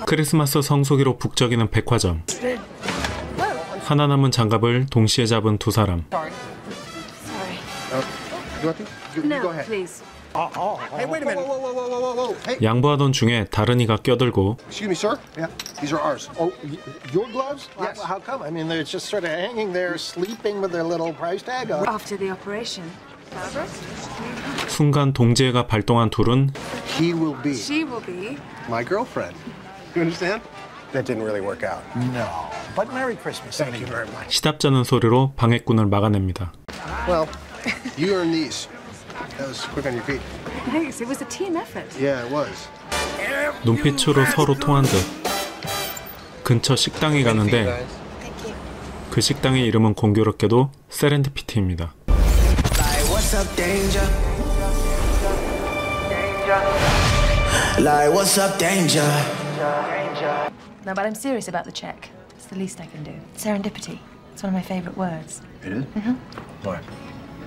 크리스마스 성수기로 북적이는 백화점. 하나 남은 장갑을 동시에 잡은 두 사람. 양보하던 중에 다른 이가 껴들고 Excuse me, sir. Yeah, these are ours. Oh, your gloves? Yes. How come? I mean, they're just sort of hanging there, sleeping with their little price tag on. After the operation. 순간 동지애가 발동한 둘은 He will be She will be. my girlfriend. You understand? That didn't really work out. No. But Merry Christmas. Thank you very much. 시답잖은 소리로 방해꾼을 막아냅니다. Well, you earned these. That was quick on your feet. Thanks. It was a team effort. Yeah, it was. 눈빛으로 서로 통한 듯. 근처 식당에 가는데 그 식당의 이름은 공교롭게도 세렌디피티입니다. What's up, danger? Like, what's up, danger? No, but I'm serious about the check. It's the least I can do. Serendipity. It's one of my favorite words. It is? Why?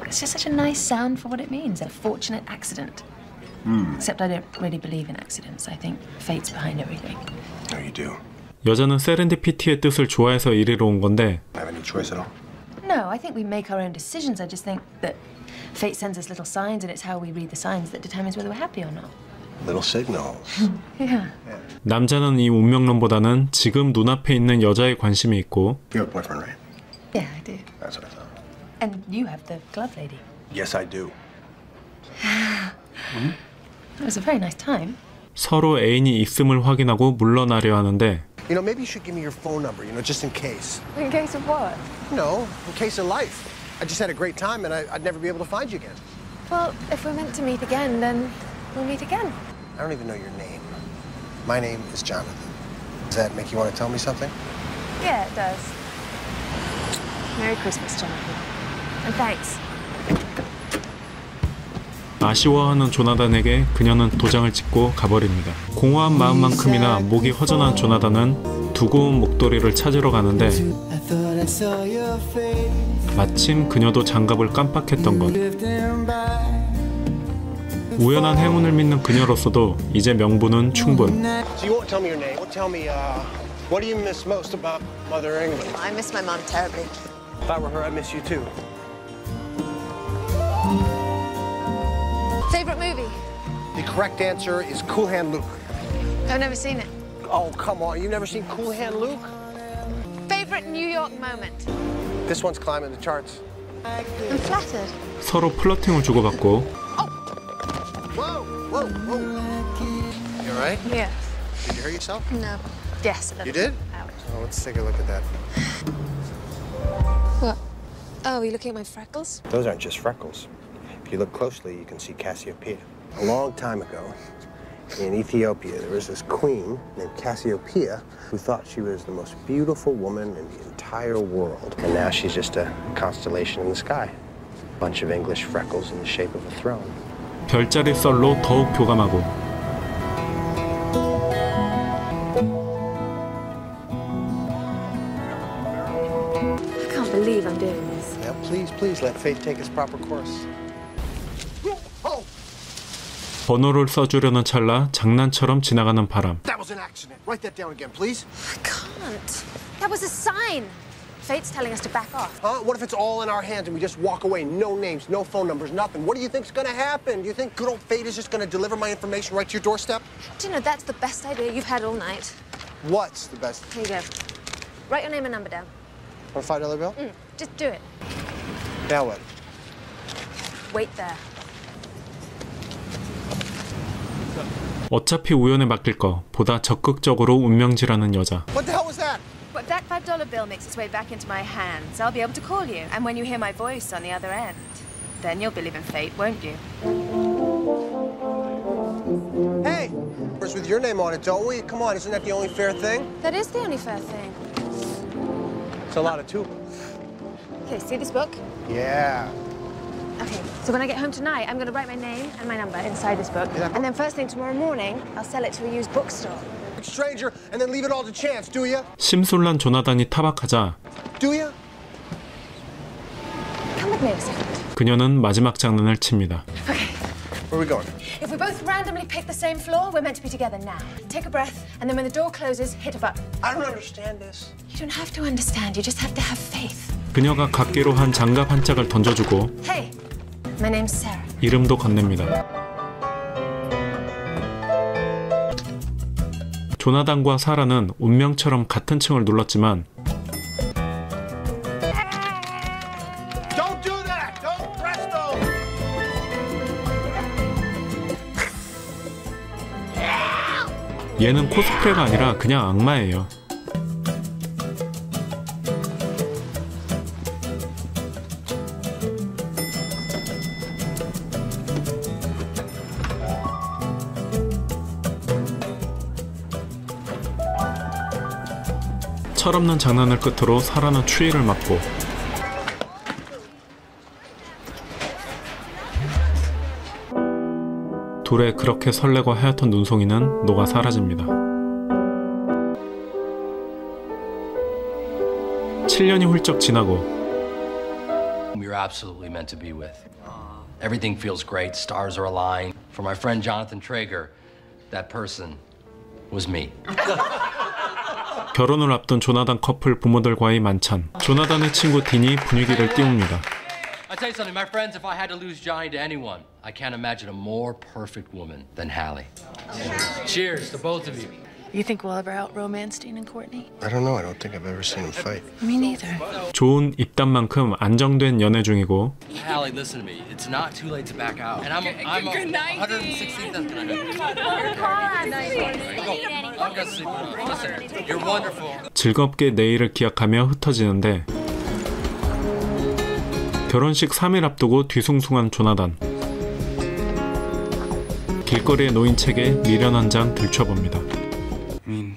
It's just such a nice sound for what it means. A fortunate accident. Except I don't really believe in accidents. I think fate's behind everything. No, you do. 여자는 세렌디피티의 뜻을 좋아해서 이리로 온 건데 Have any choice at all? No, I think we make our own decisions. I just think that fate sends us little signs, and it's how we read the signs that determines whether we're happy or not. Little signals. Yeah. 남자는 이 운명론보다는 지금 눈앞에 있는 여자에 관심이 있고 You have a boyfriend, right? Yeah, I do. That's what I thought. And you have the glove lady. Yes, I do. It was a very nice time. 서로 애인이 있음을 확인하고 물러나려 하는데 You know, maybe you should give me your phone number, you know, just in case. In case of what? No, in case of life. I just had a great time and I'd never be able to find you again. Well, if we're meant to meet again, then we'll meet again. I don't even know your name. My name is Jonathan. Does that make you want to tell me something? Yeah, it does. Merry Christmas, Jonathan. And thanks. 아쉬워하는 조나단에게 그녀는 도장을 찍고 가버립니다. 공허한 마음만큼이나 목이 허전한 조나단은 두고 온 목도리를 찾으러 가는데 마침 그녀도 장갑을 깜빡했던 것. 우연한 행운을 믿는 그녀로서도 이제 명분은 충분. So you won't tell me your name. Well, tell me, what do you miss most about Mother England? I miss my mom terribly. If I were her, I'd miss you too. Favorite movie? The correct answer is Cool Hand Luke. I've never seen it. Oh, come on. You've never seen Cool Hand Luke? Favorite New York moment? This one's climbing the charts. I'm flattered. 서로 플러팅을 주고받고 Whoa, whoa, whoa. You all right? Yes. Did you hurt yourself? No. Yes, a little. You did? Ouch. Oh, let's take a look at that. What? Oh, are you looking at my freckles? Those aren't just freckles. If you look closely, you can see Cassiopeia. A long time ago, in Ethiopia, there was this queen named Cassiopeia who thought she was the most beautiful woman in the entire world. And now she's just a constellation in the sky. A bunch of English freckles in the shape of a throne. 별자리 썰로 더욱 교감하고 I can't believe I'm doing this. Now, please let fate take its proper course. Oh, 번호를 써주려는 찰나 장난처럼 지나가는 바람. that was an accident. Write that down again, please. I can't. That was a sign. Fate's telling us to back off. Huh? What if it's all in our hands and we just walk away? No names, no phone numbers, nothing. What do you think's gonna happen? Do you think good old fate is just gonna deliver my information right to your doorstep? Do you know, that's the best idea you've had all night. What's the best? Here you go. Write your name and number down. On a $5 bill? Just do it. Now what? Wait there. 어차피 우연에 맡길 거 보다 적극적으로 운명질하는 여자. What the hell was that? But that $5 bill makes its way back into my hands. I'll be able to call you. And when you hear my voice on the other end, then you'll believe in fate, won't you? Hey! It's with your name on it, don't we? Come on, isn't that the only fair thing? That is the only fair thing. It's a lot of two. Okay, see this book? Yeah. Okay, so when I get home tonight, I'm going to write my name and my number inside this book. Yeah. And then first thing tomorrow morning, I'll sell it to a used bookstore. Stranger, and then leave it all to chance, do ya? 심술난 조나단이 타박하자 Do ya? Come with me a second. 그녀는 마지막 장난을 칩니다. Okay. Where are we going? If we both randomly pick the same floor, we're meant to be together now. Take a breath and then when the door closes, hit a button. I don't understand this. You don't have to understand. You just have to have faith. 그녀가 갖기로 한 장갑 한 짝을 던져주고 Hey, my name's Sarah. 이름도 건넵니다. 조나단과 사라는 운명처럼 같은 층을 눌렀지만 Don't do that! Don't presto! 얘는 코스프레가 아니라 그냥 악마예요. 철없는 장난을 끝으로 사라는 추위를 맞고 둘의 그렇게 설레고 하얗던 눈송이는 녹아 사라집니다. 7년이 훌쩍 지나고 We were absolutely meant to be with. Everything feels great. Stars are aligned. For my friend Jonathan Traeger, that person was me. 결혼을 앞둔 조나단 커플 부모들과의 만찬. 조나단의 친구 딘이 분위기를 띄웁니다. I tell you something, my friends, if I had to lose Johnny to anyone, I can't imagine a more perfect woman than Hallie. Cheers to both of you. You think we'll ever out-romance Dean and Courtney? I don't know. I don't think I've ever seen him fight. Me neither. 좋은 입담만큼 안정된 연애 중이고 Hallie, listen to me. It's not too late to back out. And I'm 116th. That's gonna I'm gonna sleep. Listen, you're wonderful. 즐겁게 내일을 기약하며 흩어지는데 결혼식 3일 앞두고 뒤숭숭한 조나단. 길거리에 놓인 책에 미련 한 장 들춰봅니다. I mean,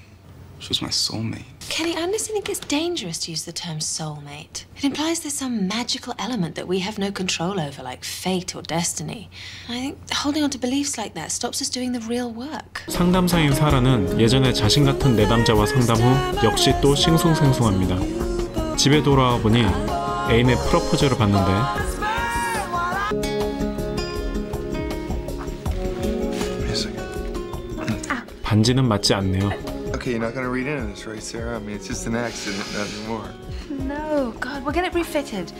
she was my soulmate. Kenny, I honestly think it's dangerous to use the term soulmate. It implies there's some magical element that we have no control over, like fate or destiny. I think holding on to beliefs like that stops us doing the real work. 상담사인 사라는 예전에 자신 같은 내담자와 상담 후 역시 또 싱숭생숭합니다. 집에 돌아와 보니 애인의 프로포즈를 받는데 반지는 맞지 않네요. Okay, you're not gonna read into this, right, Sarah? I mean, it's just an accident, nothing more. No, God, we'll get it refitted.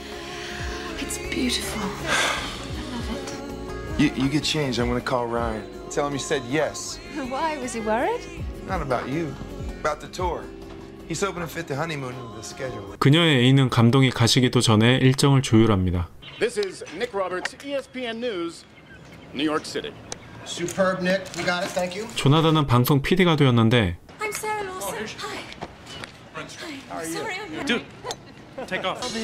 It's beautiful. I love it. You get changed. I'm gonna call Ryan. Tell him you said yes. Why? Was he worried? Not about you, about the tour. He's hoping to fit the honeymoon into the schedule. 그녀의 애인은 감독이 가시기도 전에 일정을 조율합니다. This is Nick Roberts, ESPN News, New York City. Superb, Nick. You got it. Thank you. 조나단은 방송 PD가 되었는데 I'm Sarah Lawson. Hi. Hi. Sorry, I'm late. Dude, take off. My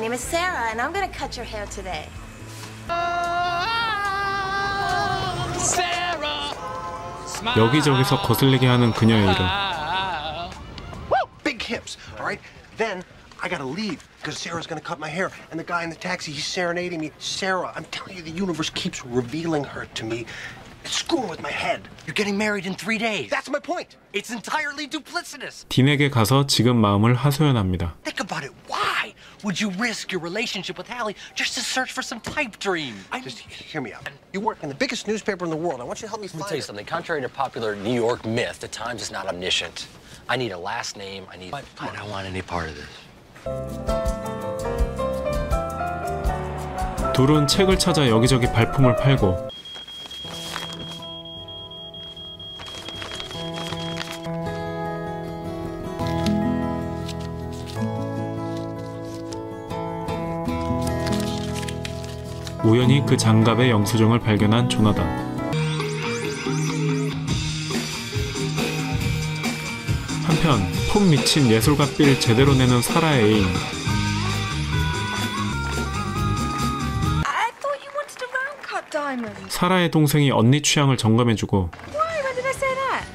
name is Sarah, and I'm gonna cut your hair today. 여기저기서 거슬리게 하는 그녀의 이름. Woo! Big hips. All right. Then I gotta leave because Sarah's gonna cut my hair, and the guy in the taxi, he's serenading me. Sarah, I'm telling you, the universe keeps revealing her to me. It's screwing with my head. You're getting married in 3 days. That's my point. It's entirely duplicitous. 딘에게 가서 지금 마음을 하소연합니다. Think about it. Why would you risk your relationship with Hallie just to search for some type dream? Just hear me out. You work in the biggest newspaper in the world. I want you to help me Let me find tell you her. something. Contrary to popular New York myth, the Times is not omniscient. I need a last name. I don't want any part of this. 둘은 책을 찾아 여기저기 발품을 팔고 우연히 그 장갑의 영수증을 발견한 조나단. 한편 폼 미친 예술가 빌 제대로 내는 사라의 애인. I thought you wanted a round-cut diamond. 사라의 동생이 언니 취향을 점검해주고 Why? When did I say that?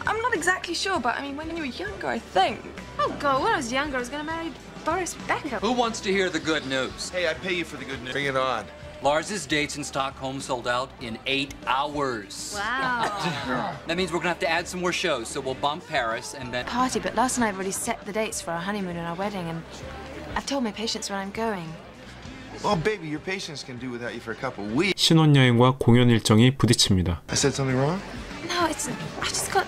I'm not exactly sure, but I mean, when you were younger, I think. Oh, God, when I was younger, I was gonna marry Boris Becker. Who wants to hear the good news? Hey, I pay you for the good news. Bring it on. Lars's dates in Stockholm sold out in 8 hours. Wow. That means we're gonna have to add some more shows, so we'll bump Paris and then... Party, but Lars and I have already set the dates for our honeymoon and our wedding, and I've told my patients where I'm going. Well, baby, your patients can do without you for a couple weeks. 신혼여행과 공연 일정이 부딪힙니다. I said something wrong? No, No, it's... I just got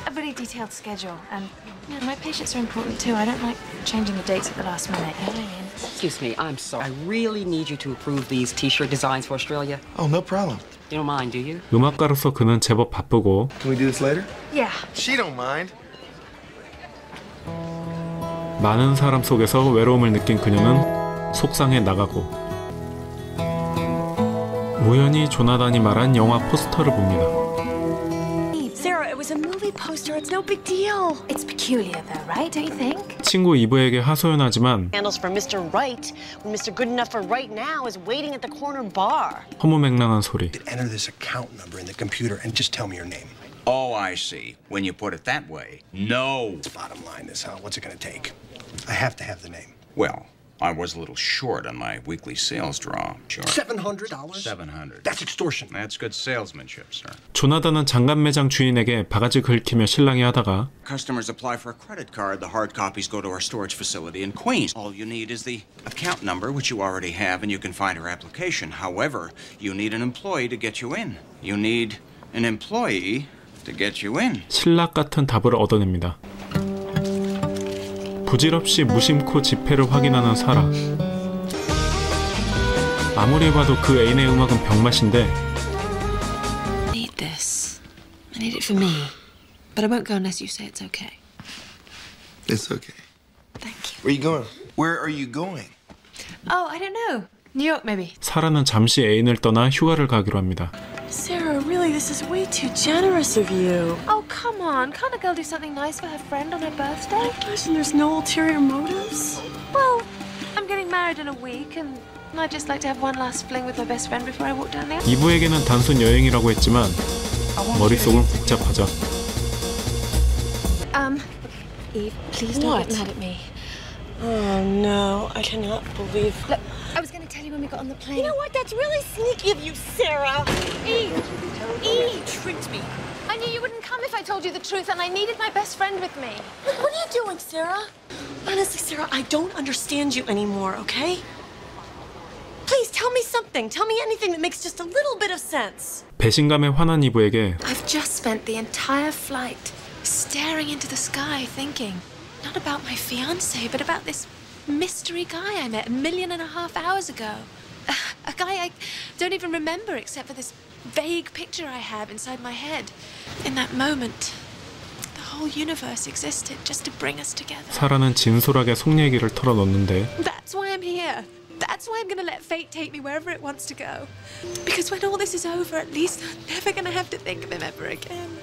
a really detailed schedule, and you know, my patients are important too. I don't like changing the dates at the last minute, you know what I mean? Excuse me, I'm sorry. I really need you to approve these t-shirt designs for Australia. Oh, no problem. You don't mind, do you? 음악가로서 그는 제법 바쁘고 Can we do this later? Yeah. She don't mind. 많은 사람 속에서 외로움을 느낀 그녀는 속상해 나가고 우연히 조나단이 말한 영화 포스터를 봅니다. Sarah, it was a movie poster. It's no big deal. It's peculiar though, right? Don't you think? 친구 이브에게 하소연하지만 Handles for Mr. Right when Mr. Good Enough for Right Now is waiting at the corner bar. 허무맹랑한 소리. Enter this account number in the computer and just tell me your name. Oh, I see. When you put it that way. No. Bottom line is, what's it going to take? I have to have the name. Well, I was a little short on my weekly sales draw. Sure. $700? $700. That's extortion. That's good salesmanship, sir. 조나단은 장갑 매장 주인에게 바가지 긁히며 실랑이 하다가 Customers apply for a credit card. The hard copies go to our storage facility in Queens. All you need is the account number, which you already have, and you can find our application. However, you need an employee to get you in. You need an employee to get you in. 신락 같은 답을 얻어냅니다. 부질없이 무심코 지폐를 확인하는 사라. 아무리 봐도 그 애인의 음악은 병맛인데 I need this. I need it for me. But I won't go unless you say it's okay. It's okay. Thank you. Where are you going? Where are you going? Oh, I don't know. New York, maybe. 사라는 잠시 애인을 떠나 휴가를 가기로 합니다. Sarah, really, this is way too generous of you. Oh, come on. Can't a girl do something nice for her friend on her birthday? Listen, there's no ulterior motives. Well, I'm getting married in a week, and I'd just like to have one last fling with my best friend before I walk down the aisle. 이브에게는 단순 여행이라고 했지만 머릿속은 복잡하죠. Eve, please don't get mad at me. Oh, no, I cannot believe... Look, I was going to tell you when we got on the plane. You know what? That's really sneaky of you, Sarah. Eve, you tricked me. I knew you wouldn't come if I told you the truth, and I needed my best friend with me. Look, what are you doing, Sarah? Honestly, Sarah, I don't understand you anymore, okay? Please, tell me something. Tell me anything that makes just a little bit of sense. 배신감에 화난 이브에게 I've just spent the entire flight staring into the sky, thinking not about my fiancé, but about this mystery guy I met 1.5 million hours ago. A guy I don't even remember except for this vague picture I have inside my head. In that moment, the whole universe existed just to bring us together. 사라는 진솔하게 속 얘기를 털어놓는데 That's why I'm here. That's why I'm going to let fate take me wherever it wants to go. Because when all this is over, at least I'm never going to have to think of him ever again.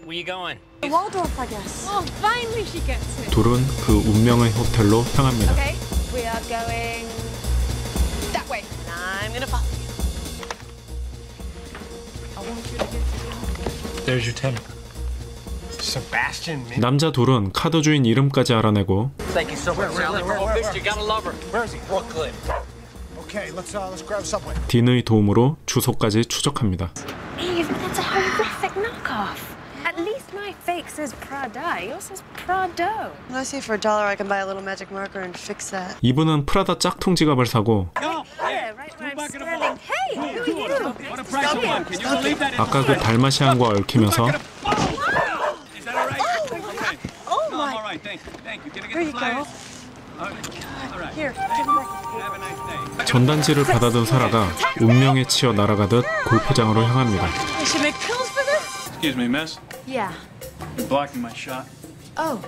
Where you going? Waldorf, I guess. Oh, finally she gets it. 둘은 그 운명의 호텔로 향합니다. Okay, we are going that way. I'm gonna follow you. I want you to get There's your tenant. Sebastian. 남자 둘은 카드 주인 이름까지 알아내고 Thank you so much, Sally. Oh, mister, you gotta love her. Where is he? Brooklyn. Okay, let's grab subway. 딘의 도움으로 주소까지 추적합니다. Eve, that's a horrific knockoff. At least my fake says Prada. Yours says Prado. I say for $1 I can buy a little magic marker and fix that. 이분은 프라다 짝퉁 지갑을 사고 Yeah, right where I'm standing. Hey, who are you? What a price of one. Can you believe that? 아까 그 달마시안과 얽히면서 Is that all right? Okay. Oh, No, my. I'm all right. Thank you. Thank you. Can I Here get you the go. flyers? All right. Here, give me that. Have a nice day. 전단지를 받아든 사라가 운명에 치여 날아가듯 골프장으로 향합니다. I should make pills for this? Excuse me, miss. Yeah. You're blocking my shot. Oh.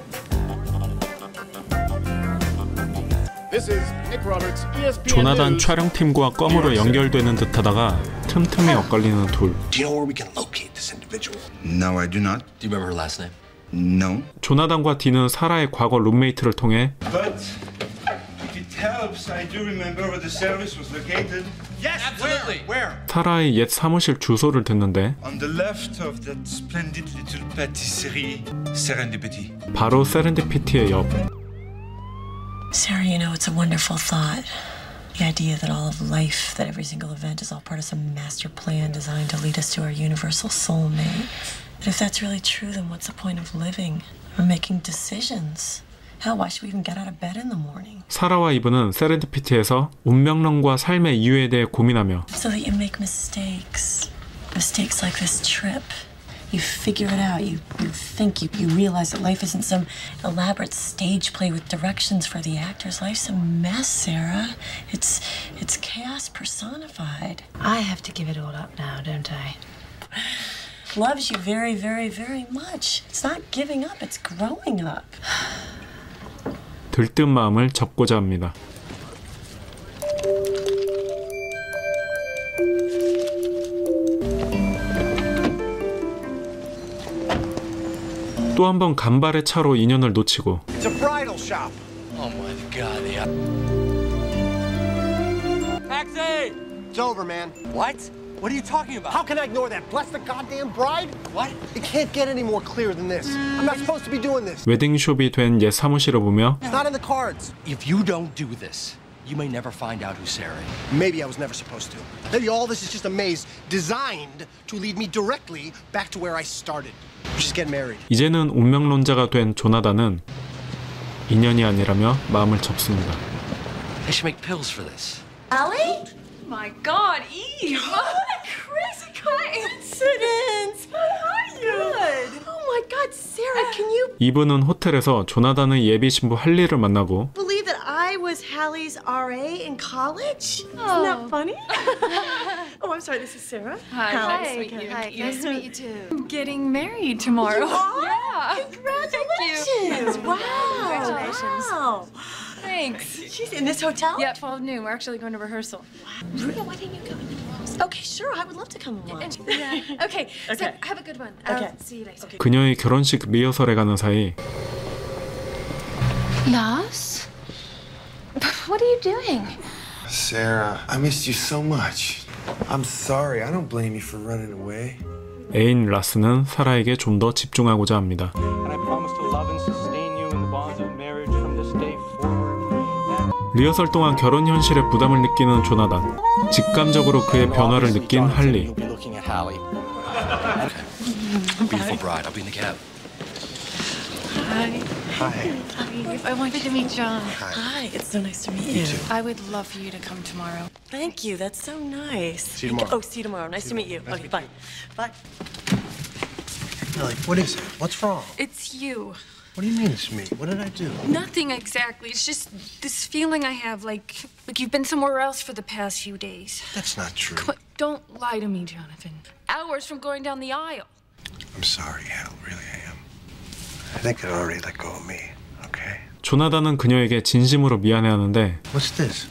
This is Nick Roberts, ESPN 조나단 News. 촬영팀과 껌으로 연결되는 듯하다가 틈틈이 엇갈리는 둘. Do you know where we can locate this individual? No, I do not. Do you remember her last name? No. 조나단과 딘은 사라의 과거 룸메이트를 통해 But if it helps, I do remember where the service was located. Yes, absolutely. Where? 사라의 옛 사무실 주소를 듣는데 On the left of that splendid little patisserie, Serendipity. 바로 세렌디피티의 옆. Sarah, you know, it's a wonderful thought. The idea that all of life, that every single event is all part of some master plan designed to lead us to our universal soulmate. But if that's really true, then what's the point of living or making decisions? Hell, why should we even get out of bed in the morning? 사라와 이브는 세렌디피티에서 운명론과 삶의 이유에 대해 고민하며 So that you make mistakes. Mistakes like this trip. You figure it out. You think, you realize that life isn't some elaborate stage play with directions for the actors. Life's a mess, Sarah. It's chaos personified. I have to give it all up now, don't I? Loves you very, very, very much. It's not giving up, it's growing up. 들뜬 마음을 접고자 합니다. 또 한 번 간발의 차로 인연을 놓치고 It's a bridal shop. Oh my God, yeah. Taxi! It's over, man. What? What are you talking about? How can I ignore that? Bless the goddamn bride? What? It can't get any more clear than this. I'm not supposed to be doing this. 웨딩숍이 된 옛 사무실을 보며 It's not in the cards. If you don't do this, you may never find out who's Sarah. Maybe I was never supposed to. Maybe all this is just a maze designed to lead me directly back to where I started. Just get married. 이제는 운명론자가 된 조나단은 인연이 아니라며 마음을 접습니다. They should make pills for this. Allie? My God, Eve! What a crazy coincidence! How are you? Good. Oh my God, Sarah, can you 이브는 호텔에서 조나단의 예비 신부 할리를 만나고 believe that I was Hallie's RA in college? Isn't that funny? Oh, I'm sorry, this is Sarah. Hi, Hallie. nice to meet you. Hi, Nice to meet you too. I'm getting married tomorrow. You are? Yeah. Congratulations! Thank you. Wow! Congratulations. Wow. Thanks. She's in this hotel? Yeah, 12 noon. We're actually going to rehearsal. Rita, why didn't you go in the Okay, sure. I would love to come along. Yeah. Okay. So Okay. have a good one. Okay. See you later. 그녀의 결혼식 리허설에 가는 사이 Lars? What are you doing? Sarah, I missed you so much. I'm sorry. I don't blame you for running away. 애인 라스는 사라에게 좀 더 집중하고자 합니다. And I promise to love and sustain you in the bonds of marriage from this day forward. 리허설 동안 결혼 현실에 부담을 느끼는 조나단. 직감적으로 그의 변화를 느낀 할리. You'll be looking at Hallie. Beautiful bride. I'll be in the cab. Hi. Hi. I wanted to meet John. Hi, it's so nice to meet you. I would love for you to come tomorrow. Thank you. That's so nice. See you tomorrow. Oh, see you tomorrow. Nice to meet you. Okay, bye. Bye. Ellie, what is it? What's wrong? It's you. What do you mean it's me? What did I do? Nothing exactly. It's just this feeling I have like you've been somewhere else for the past few days. That's not true. But don't lie to me, Jonathan. Hours from going down the aisle. I'm sorry, Hal. Really, I am. I think I already let go of me, okay? 조나단은 그녀에게 진심으로 미안해하는데 What's this?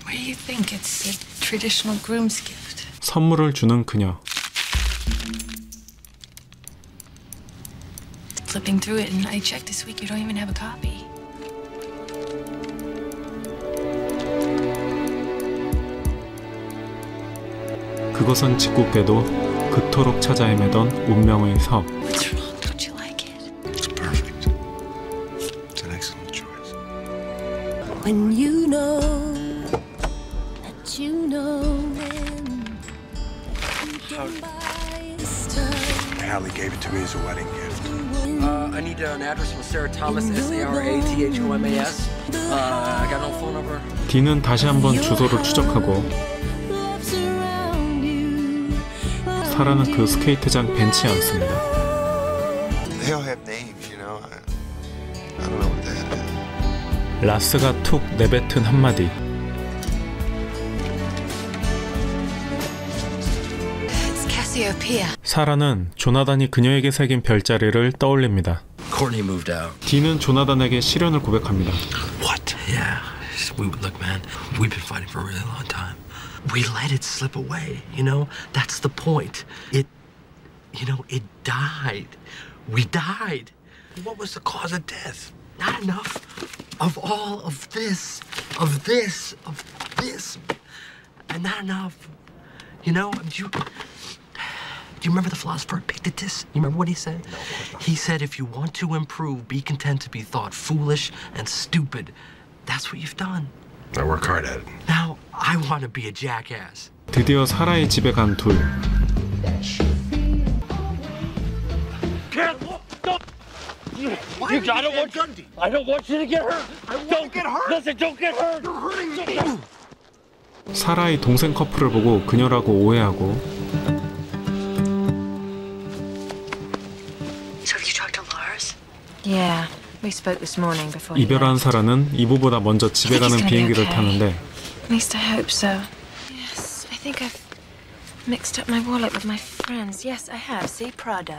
What do you think? It's a traditional groom's gift. 선물을 주는 그녀. Flipping through it, and I checked this week. You don't even have a copy. 그것은 짓궂게도 그토록 찾아 헤매던 운명의 석. What's wrong? Don't you like it? It's perfect. It's an excellent choice. When you know that you know when you can buy this time. Hallie gave it to me as a wedding gift. I need an address from Sarah Thomas, SARATHOMAS. I got no phone number. 디는 다시 한번 주소를 추적하고 사라는 그 스케이트장 벤치에 앉습니다. They all have names, you know. I don't know what that is. 라스가 툭 내뱉은 한마디. It's Cassiopeia. 사라는 조나단이 그녀에게 새긴 별자리를 떠올립니다. Courtney moved out. 디는 조나단에게 시련을 고백합니다. What? Yeah. Look, man, we've been fighting for a really long time. We let it slip away, you know? That's the point. It died. We died. What was the cause of death? Not enough of all of this, and not enough. You know, do you remember the philosopher Epictetus? You remember what he said? No, of course not. He said, if you want to improve, be content to be thought foolish and stupid. That's what you've done. I work hard at it. Now, I want to be a jackass. 드디어 사라의 집에 간 둘. I don't want you to get hurt. Don't get hurt. Listen, don't get hurt. You're hurting me. 사라의 동생 커플을 보고 그녀라고 오해하고 So you talked to Lars? Yeah, we spoke this morning before. 이별한 사라는 이브보다 먼저 집에 가는 비행기를 타는데 At least I hope so. Yes, I think I've mixed up my wallet with my friends. Yes, I have. See, Prada.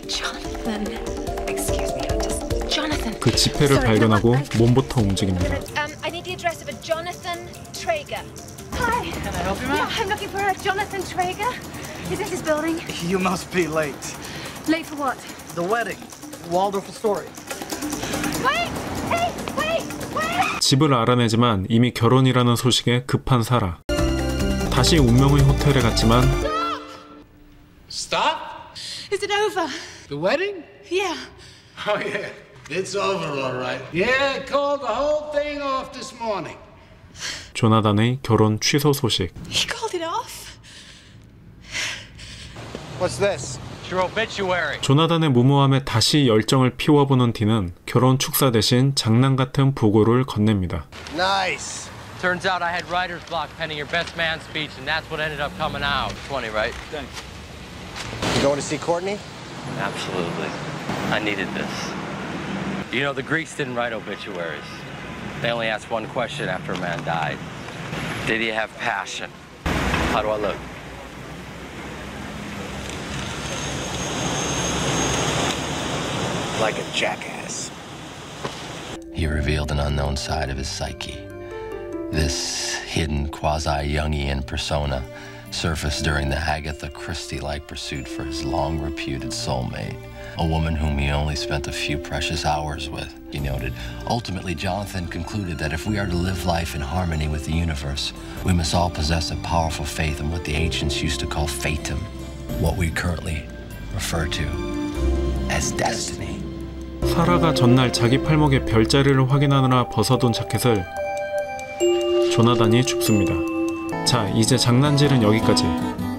Jonathan. Excuse me, Jonathan. 그 지폐를 발견하고 몸부터 움직입니다. I need the address of a Jonathan Traeger. Hi. Can I help you, ma'am? I'm looking for a Jonathan Traeger. Is this his building? You must be late. Late for what? The wedding. Waldorf Astoria. Wait! Hey! Wait! Wait! 집을 알아내지만 이미 결혼이라는 소식에 급한 사라. 다시 운명의 호텔에 갔지만 Stop? Is it over? The wedding? Yeah. Oh, yeah. It's over, all right. Yeah, I called the whole thing off this morning. 조나단의 결혼 취소 소식. He called it off? What's this? It's your obituary. 조나단의 무모함에 다시 열정을 피워보는 디는 결혼 축사 대신 장난 같은 부고를 건넵니다. Nice. Turns out I had writer's block pending your best man speech, and that's what ended up coming out. 20, right? Thanks. You going to see Courtney? Absolutely. I needed this. You know, the Greeks didn't write obituaries. They only asked one question after a man died. Did he have passion? How do I look? Like a jackass. He revealed an unknown side of his psyche. This hidden quasi-Jungian persona surfaced during the Agatha Christie-like pursuit for his long-reputed soulmate, a woman whom he only spent a few precious hours with. He noted, ultimately, Jonathan concluded that if we are to live life in harmony with the universe, we must all possess a powerful faith in what the ancients used to call fatum, what we currently refer to as destiny. 사라가 전날 자기 팔목에 별자리를 확인하느라 벗어둔 자켓을 조나단이 줍습니다. 자, 이제 장난질은 여기까지.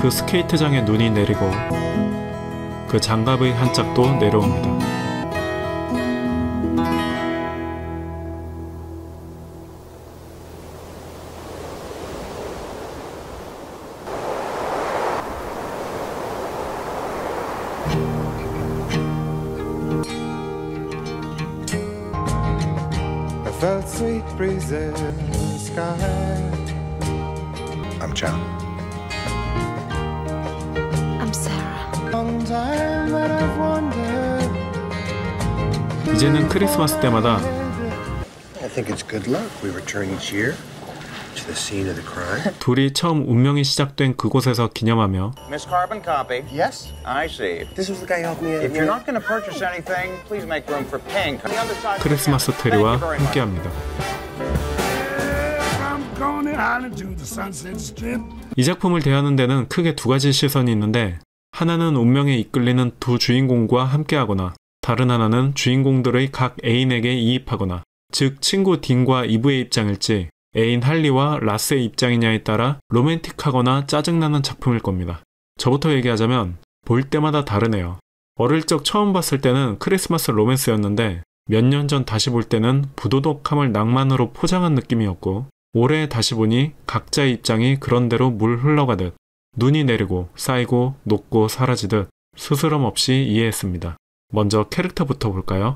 그 스케이트장에 눈이 내리고 그 장갑의 한 짝도 내려옵니다. I felt sweet breezes in the sky. I'm John. I'm Sarah. Long time that I've wondered. 이제는 크리스마스 때마다 I think it's good luck. We return each year to the scene of the crime. 둘이 처음 운명이 시작된 그곳에서 기념하며 Miss Carbon copy. Yes? I see. This was the guy who helped me. If you're not going to purchase anything, please make room for pink. The other side. 크리스마스 트리와 함께합니다. 이 작품을 대하는 데는 크게 두 가지 시선이 있는데 하나는 운명에 이끌리는 두 주인공과 함께하거나 다른 하나는 주인공들의 각 애인에게 이입하거나 즉 친구 딘과 이브의 입장일지 애인 할리와 라스의 입장이냐에 따라 로맨틱하거나 짜증나는 작품일 겁니다. 저부터 얘기하자면 볼 때마다 다르네요. 어릴 적 처음 봤을 때는 크리스마스 로맨스였는데 몇 년 전 다시 볼 때는 부도덕함을 낭만으로 포장한 느낌이었고 올해 다시 보니 각자의 입장이 그런대로 물 흘러가듯 눈이 내리고 쌓이고 녹고 사라지듯 스스럼 없이 이해했습니다. 먼저 캐릭터부터 볼까요?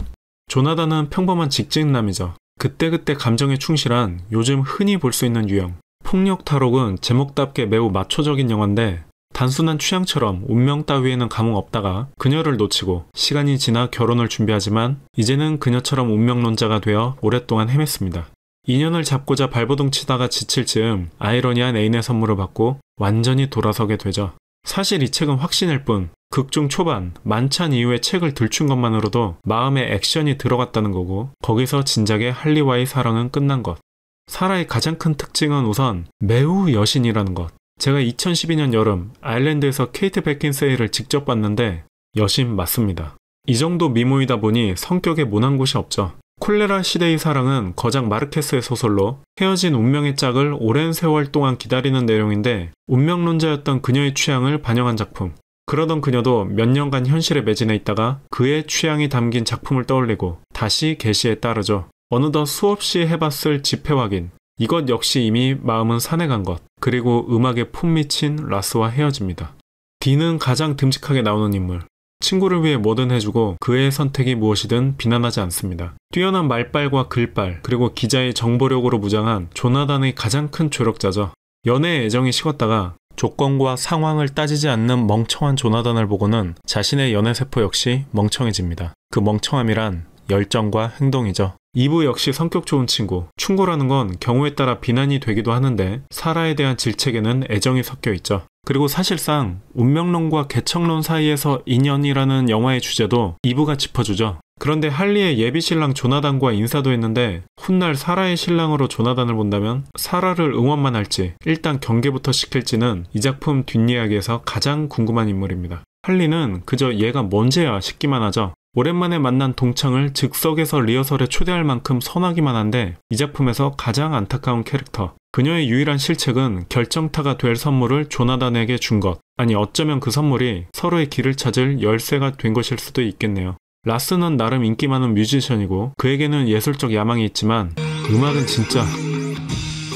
조나단은 평범한 직진남이죠. 그때그때 감정에 충실한 요즘 흔히 볼 수 있는 유형. 폭력 탈옥은 제목답게 매우 마초적인 영화인데 단순한 취향처럼 운명 따위에는 감흥 없다가 그녀를 놓치고 시간이 지나 결혼을 준비하지만 이제는 그녀처럼 운명론자가 되어 오랫동안 헤맸습니다. 인연을 잡고자 발버둥 치다가 지칠 즈음 아이러니한 애인의 선물을 받고 완전히 돌아서게 되죠. 사실 이 책은 확신일 뿐 극중 초반 만찬 이후에 책을 들춘 것만으로도 마음에 액션이 들어갔다는 거고 거기서 진작에 할리와의 사랑은 끝난 것. 사라의 가장 큰 특징은 우선 매우 여신이라는 것. 제가 2012년 여름 아일랜드에서 케이트 베킨세일을 직접 봤는데 여신 맞습니다. 이 정도 미모이다 보니 성격에 모난 곳이 없죠. 콜레라 시대의 사랑은 거작 마르케스의 소설로 헤어진 운명의 짝을 오랜 세월 동안 기다리는 내용인데 운명론자였던 그녀의 취향을 반영한 작품. 그러던 그녀도 몇 년간 현실에 매진해 있다가 그의 취향이 담긴 작품을 떠올리고 다시 계시에 따르죠. 어느덧 수없이 해봤을 집회 확인. 이것 역시 이미 마음은 산에 간 것. 그리고 음악에 푹 미친 라스와 헤어집니다. 딘은 가장 듬직하게 나오는 인물. 친구를 위해 뭐든 해주고 그의 선택이 무엇이든 비난하지 않습니다. 뛰어난 말빨과 글빨, 그리고 기자의 정보력으로 무장한 조나단의 가장 큰 조력자죠. 연애의 애정이 식었다가 조건과 상황을 따지지 않는 멍청한 조나단을 보고는 자신의 연애세포 역시 멍청해집니다. 그 멍청함이란 열정과 행동이죠. 이브 역시 성격 좋은 친구. 충고라는 건 경우에 따라 비난이 되기도 하는데 사라에 대한 질책에는 애정이 섞여 있죠. 그리고 사실상 운명론과 개척론 사이에서 인연이라는 영화의 주제도 이브가 짚어주죠. 그런데 할리의 예비신랑 조나단과 인사도 했는데 훗날 사라의 신랑으로 조나단을 본다면 사라를 응원만 할지 일단 경계부터 시킬지는 이 작품 뒷이야기에서 가장 궁금한 인물입니다. 할리는 그저 얘가 뭔지야 싶기만 하죠. 오랜만에 만난 동창을 즉석에서 리허설에 초대할 만큼 선하기만 한데 이 작품에서 가장 안타까운 캐릭터. 그녀의 유일한 실책은 결정타가 될 선물을 조나단에게 준 것. 아니 어쩌면 그 선물이 서로의 길을 찾을 열쇠가 된 것일 수도 있겠네요. 라스는 나름 인기 많은 뮤지션이고 그에게는 예술적 야망이 있지만 음악은 진짜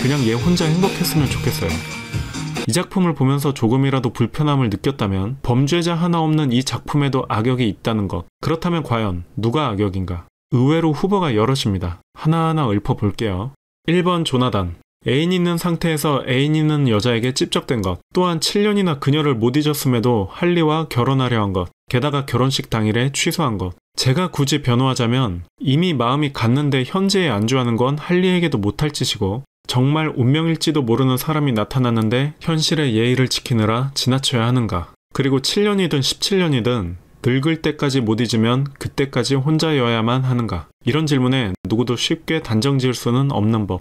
그냥 얘 혼자 행복했으면 좋겠어요. 이 작품을 보면서 조금이라도 불편함을 느꼈다면 범죄자 하나 없는 이 작품에도 악역이 있다는 것. 그렇다면 과연 누가 악역인가? 의외로 후보가 여럿입니다. 하나하나 읊어볼게요. 1번 조나단. 애인 있는 상태에서 애인 있는 여자에게 찝적된 것. 또한 7년이나 그녀를 못 잊었음에도 할리와 결혼하려 한 것. 게다가 결혼식 당일에 취소한 것. 제가 굳이 변호하자면 이미 마음이 갔는데 현재에 안주하는 건 할리에게도 못할 짓이고 정말 운명일지도 모르는 사람이 나타났는데 현실의 예의를 지키느라 지나쳐야 하는가. 그리고 7년이든 17년이든 늙을 때까지 못 잊으면 그때까지 혼자여야만 하는가. 이런 질문에 누구도 쉽게 단정 지을 수는 없는 법.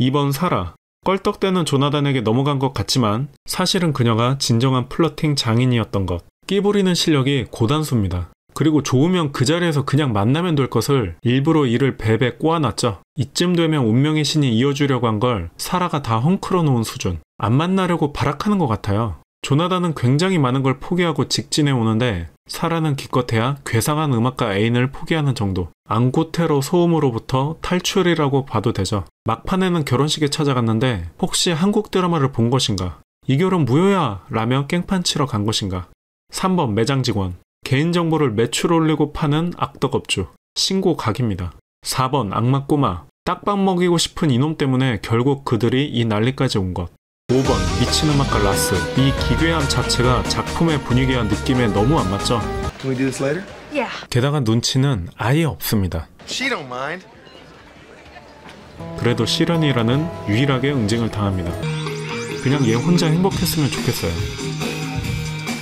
2번 사라. 껄떡대는 조나단에게 넘어간 것 같지만 사실은 그녀가 진정한 플러팅 장인이었던 것. 끼부리는 실력이 고단수입니다. 그리고 좋으면 그 자리에서 그냥 만나면 될 것을 일부러 이를 베베 꼬아놨죠. 이쯤 되면 운명의 신이 이어주려고 한 걸 사라가 다 헝클어 놓은 수준. 안 만나려고 발악하는 것 같아요. 조나단은 굉장히 많은 걸 포기하고 직진해 오는데 사라는 기껏해야 괴상한 음악가 애인을 포기하는 정도. 앙고테로 소음으로부터 탈출이라고 봐도 되죠. 막판에는 결혼식에 찾아갔는데 혹시 한국 드라마를 본 것인가? 이 결혼 무효야 라며 깽판 치러 간 것인가? 3번 매장 직원. 개인정보를 매출 올리고 파는 악덕업주. 신고 각입니다. 4번 악마 꼬마. 딱밥 먹이고 싶은 이놈 때문에 결국 그들이 이 난리까지 온 것. 5번 미친 음악가 라스. 이 기괴함 자체가 작품의 분위기와 느낌에 너무 안 맞죠? Can we do this later? Yeah. 게다가 눈치는 아예 없습니다. She don't mind. 그래도 시련이라는 유일하게 응징을 당합니다. 그냥 얘 혼자 행복했으면 좋겠어요.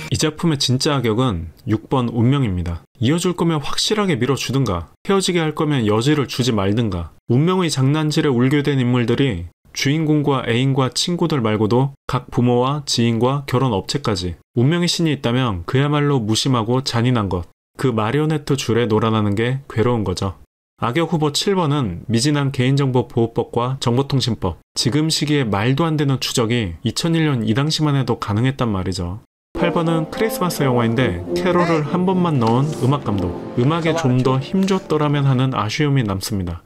이 작품의 진짜 악역은 6번 운명입니다. 이어줄 거면 확실하게 밀어주든가 헤어지게 할 거면 여지를 주지 말든가. 운명의 장난질에 울게 된 인물들이 주인공과 애인과 친구들 말고도 각 부모와 지인과 결혼 업체까지 운명의 신이 있다면 그야말로 무심하고 잔인한 것. 그 마리오네트 줄에 놀아나는 게 괴로운 거죠. 악역 후보 7번은 미진한 개인정보보호법과 정보통신법. 지금 시기에 말도 안 되는 추적이 2001년 이 당시만 해도 가능했단 말이죠. 8번은 크리스마스 영화인데 캐롤을 한 번만 넣은 음악감독. 음악에 좀 더 힘줬더라면 하는 아쉬움이 남습니다.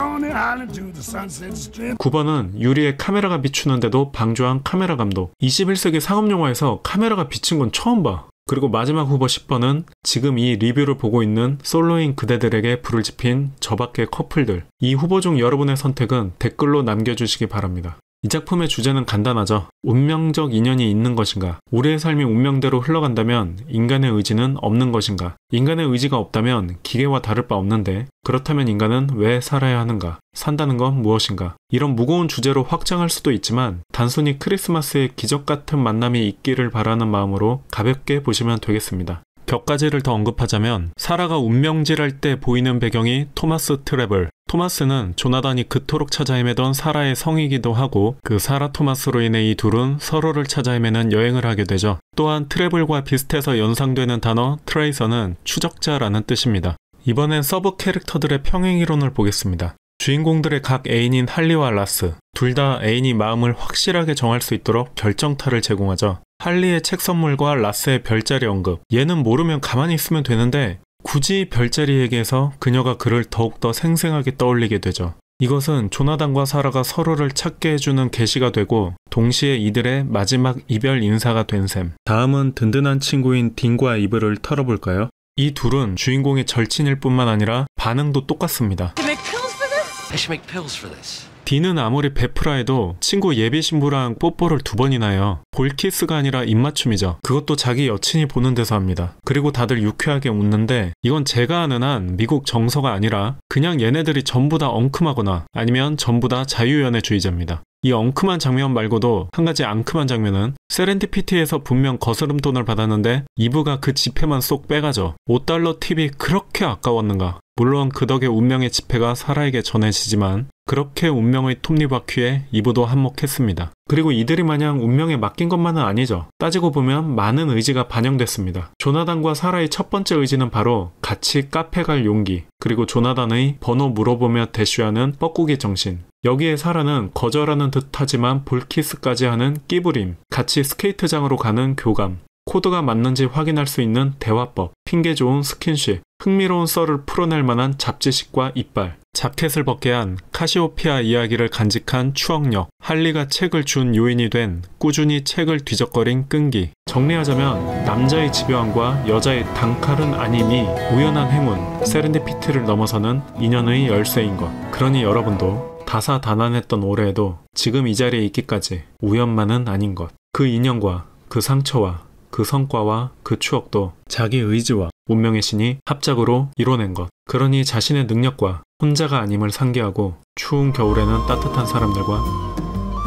9번은 유리에 카메라가 비추는데도 방조한 카메라 감독. 21세기 상업영화에서 카메라가 비친 건 처음 봐. 그리고 마지막 후보 10번은 지금 이 리뷰를 보고 있는 솔로인 그대들에게 불을 지핀 저밖의 커플들. 이 후보 중 여러분의 선택은 댓글로 남겨주시기 바랍니다. 이 작품의 주제는 간단하죠. 운명적 인연이 있는 것인가? 우리의 삶이 운명대로 흘러간다면 인간의 의지는 없는 것인가? 인간의 의지가 없다면 기계와 다를 바 없는데 그렇다면 인간은 왜 살아야 하는가? 산다는 건 무엇인가? 이런 무거운 주제로 확장할 수도 있지만 단순히 크리스마스의 기적 같은 만남이 있기를 바라는 마음으로 가볍게 보시면 되겠습니다. 몇 가지를 더 언급하자면 사라가 운명질할 때 보이는 배경이 토마스 트래블. 토마스는 조나단이 그토록 찾아 헤매던 사라의 성이기도 하고 그 사라 토마스로 인해 이 둘은 서로를 찾아 헤매는 여행을 하게 되죠. 또한 트래블과 비슷해서 연상되는 단어 트레이서는 추적자라는 뜻입니다. 이번엔 서브 캐릭터들의 평행이론을 보겠습니다. 주인공들의 각 애인인 할리와 라스, 둘 다 애인이 마음을 확실하게 정할 수 있도록 결정타를 제공하죠. 할리의 책 선물과 라스의 별자리 언급, 얘는 모르면 가만히 있으면 되는데 굳이 별자리 얘기해서 그녀가 그를 더욱더 생생하게 떠올리게 되죠. 이것은 조나단과 사라가 서로를 찾게 해주는 계시가 되고 동시에 이들의 마지막 이별 인사가 된 셈. 다음은 든든한 친구인 딘과 이브를 털어볼까요? 이 둘은 주인공의 절친일 뿐만 아니라 반응도 똑같습니다. I should make pills for this. 딘은 아무리 베프라 해도 친구 예비 신부랑 뽀뽀를 2번이나 해요. 볼키스가 아니라 입맞춤이죠. 그것도 자기 여친이 보는 데서 합니다. 그리고 다들 유쾌하게 웃는데 이건 제가 아는 한 미국 정서가 아니라 그냥 얘네들이 전부 다 엉큼하거나 아니면 전부 다 자유연애주의자입니다. 이 엉큼한 장면 말고도 한 가지 앙큼한 장면은 세렌디피티에서 분명 거스름돈을 받았는데 이브가 그 지폐만 쏙 빼가죠. $5 팁이 그렇게 아까웠는가. 물론 그 덕에 운명의 지폐가 사라에게 전해지지만 그렇게 운명의 톱니바퀴에 이브도 한몫했습니다. 그리고 이들이 마냥 운명에 맡긴 것만은 아니죠. 따지고 보면 많은 의지가 반영됐습니다. 조나단과 사라의 첫 번째 의지는 바로 같이 카페 갈 용기, 그리고 조나단의 번호 물어보며 대쉬하는 뻐꾸기 정신. 여기에 사라는 거절하는 듯하지만 볼키스까지 하는 끼부림, 같이 스케이트장으로 가는 교감, 코드가 맞는지 확인할 수 있는 대화법, 핑계 좋은 스킨십, 흥미로운 썰을 풀어낼 만한 잡지식과 이빨, 자켓을 벗게 한 카시오피아 이야기를 간직한 추억력, 할리가 책을 준 요인이 된 꾸준히 책을 뒤적거린 끈기. 정리하자면 남자의 집요함과 여자의 단칼은 아님이 우연한 행운, 세렌디피티를 넘어서는 인연의 열쇠인 것. 그러니 여러분도 다사다난했던 올해에도 지금 이 자리에 있기까지 우연만은 아닌 것. 그 인연과 그 상처와 그 성과와 그 추억도 자기 의지와 운명의 신이 합작으로 이뤄낸 것. 그러니 자신의 능력과 혼자가 아님을 상기하고 추운 겨울에는 따뜻한 사람들과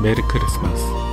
메리 크리스마스.